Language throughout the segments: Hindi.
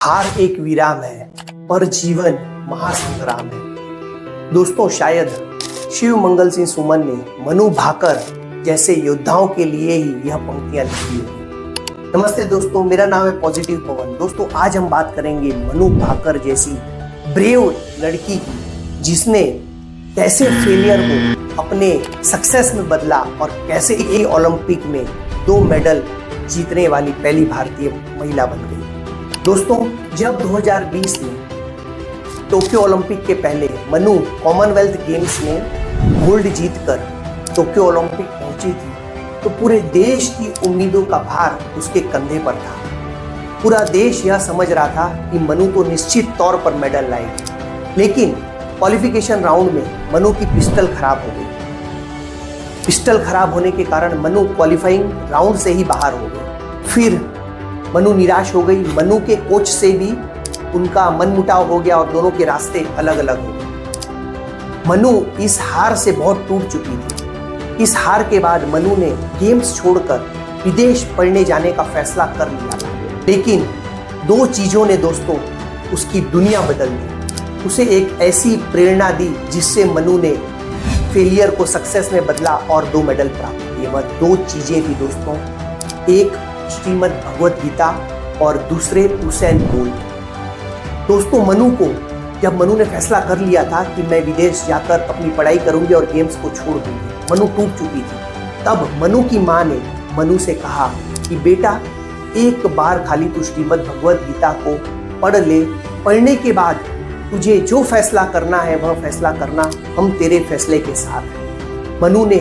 हार एक विराम है पर जीवन महासंग्राम है। दोस्तों, शायद शिव मंगल सिंह सुमन ने मनु भाकर जैसे योद्धाओं के लिए ही यह पंक्तियां लिखी होगी। नमस्ते दोस्तों, मेरा नाम है पॉजिटिव पवन। दोस्तों, आज हम बात करेंगे मनु भाकर जैसी ब्रेव लड़की की, जिसने कैसे फेलियर को अपने सक्सेस में बदला और कैसे ये ओलंपिक में 2 मेडल जीतने वाली पहली भारतीय महिला बन गई। दोस्तों, जब 2020 में टोक्यो ओलंपिक के पहले मनु कॉमनवेल्थ गेम्स में गोल्ड जीतकर टोक्यो ओलंपिक पहुंची थी, तो पूरे देश की उम्मीदों का भार उसके कंधे पर था। पूरा देश यह समझ रहा था कि मनु तो निश्चित तौर पर मेडल लाएगी, लेकिन क्वालिफिकेशन राउंड में मनु की पिस्टल खराब हो गई। पिस्टल खराब होने के कारण मनु क्वालिफाइंग राउंड से ही बाहर हो गई। फिर मनु निराश हो गई। मनु के कोच से भी उनका मनमुटाव हो गया और दोनों के रास्ते अलग अलग हो गए। मनु इस हार से बहुत टूट चुकी थी। इस हार के बाद मनु ने गेम्स छोड़कर विदेश पढ़ने जाने का फैसला कर लिया था, लेकिन 2 चीजों ने दोस्तों उसकी दुनिया बदल दी। उसे एक ऐसी प्रेरणा दी जिससे मनु ने फेलियर को सक्सेस में बदला और 2 मेडल प्राप्त किए। वह 2 चीजें थी दोस्तों, एक श्रीमद् भगवत गीता और दूसरे उसेन बोल्ट। दोस्तों, जब मनु ने फैसला कर लिया था कि मैं विदेश जाकर अपनी पढ़ाई करूंगी और गेम्स को छोड़ दूंगी, मनु टूट चुकी थी। तब मनु की माँ ने मनु से कहा कि बेटा, एक बार खाली तू श्रीमद् भगवत गीता को पढ़ ले, पढ़ने के बाद तुझे जो फैसला करना है वह फैसला करना, हम तेरे फैसले के साथ हैं। मनु ने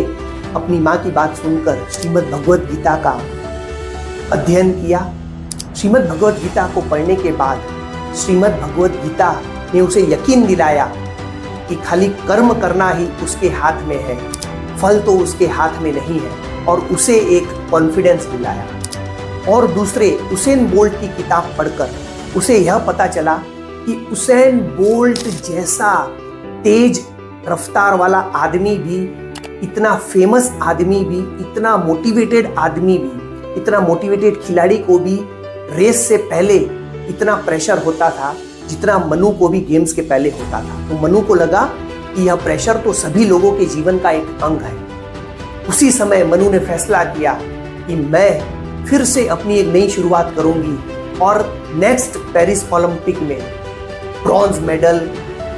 अपनी माँ की बात सुनकर श्रीमद् भगवत गीता का अध्ययन किया। श्रीमद् भगवत गीता को पढ़ने के बाद श्रीमद् भगवत गीता ने उसे यकीन दिलाया कि खाली कर्म करना ही उसके हाथ में है, फल तो उसके हाथ में नहीं है, और उसे एक कॉन्फिडेंस दिलाया। और दूसरे उसेन बोल्ट की किताब पढ़कर उसे यह पता चला कि उसेन बोल्ट जैसा तेज रफ्तार वाला आदमी भी, इतना फेमस आदमी भी, इतना मोटिवेटेड आदमी भी, इतना मोटिवेटेड खिलाड़ी को भी रेस से पहले इतना प्रेशर होता था जितना मनु को भी गेम्स के पहले होता था। तो मनु को लगा कि यह प्रेशर तो सभी लोगों के जीवन का एक अंग है। उसी समय मनु ने फैसला किया कि मैं फिर से अपनी एक नई शुरुआत करूंगी और नेक्स्ट पेरिस ओलंपिक में ब्रॉन्ज मेडल,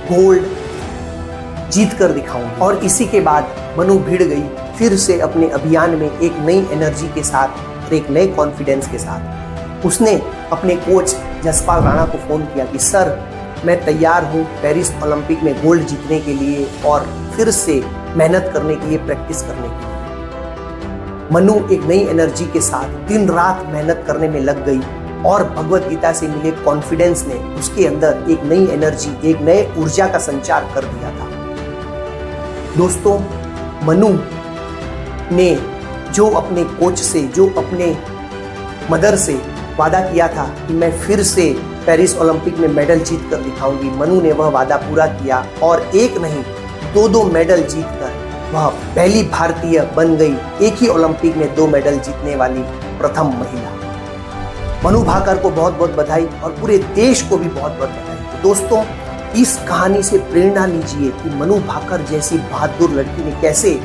गोल्ड जीत कर दिखाऊंगी। और इसी के बाद मनु भिड़ गई फिर से अपने अभियान में एक नई एनर्जी के साथ, एक नए कॉन्फिडेंस के साथ। उसने अपने कोच जसपाल राणा को फोन किया कि सर, मैं तैयार हूँ पेरिस ओलंपिक में गोल्ड जीतने के लिए और फिर से मेहनत करने के लिए, प्रैक्टिस करने के लिए। मनु एक नई एनर्जी के साथ दिन रात मेहनत करने में लग गई और भगवत गीता से मिले कॉन्फिडेंस ने उसके अंदर एक नई एनर्जी, एक नए ऊर्जा का संचार कर दिया था। दोस्तों, मनु ने जो अपने कोच से, जो अपने मदर से वादा किया था कि मैं फिर से पेरिस ओलंपिक में मेडल जीत कर दिखाऊंगी, मनु ने वह वादा पूरा किया और एक नहीं 2 मेडल जीतकर वह पहली भारतीय बन गई, एक ही ओलंपिक में 2 मेडल जीतने वाली प्रथम महिला। मनु भाकर को बहुत बहुत बधाई और पूरे देश को भी बहुत बहुत बधाई। तो दोस्तों, इस कहानी से प्रेरणा लीजिए कि मनु भाकर जैसी बहादुर लड़की ने कैसे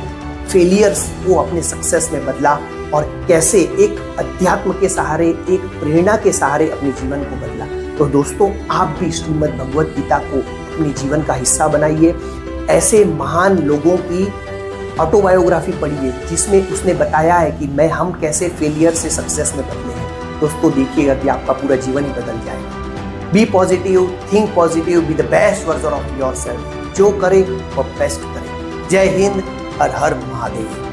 फेलियर्स को अपने सक्सेस में बदला और कैसे एक अध्यात्म के सहारे, एक प्रेरणा के सहारे अपने जीवन को बदला। तो दोस्तों, आप भी श्रीमद् भगवत गीता को अपने जीवन का हिस्सा बनाइए। ऐसे महान लोगों की ऑटोबायोग्राफी पढ़िए जिसमें उसने बताया है कि हम कैसे फेलियर से सक्सेस में बदले हैं। दोस्तों, देखिएगा कि आपका पूरा जीवन ही बदल जाएगा। Be positive, think positive, be the best version of yourself. जो करे वो बेस्ट करे। जय हिंद, हर हर महादेव।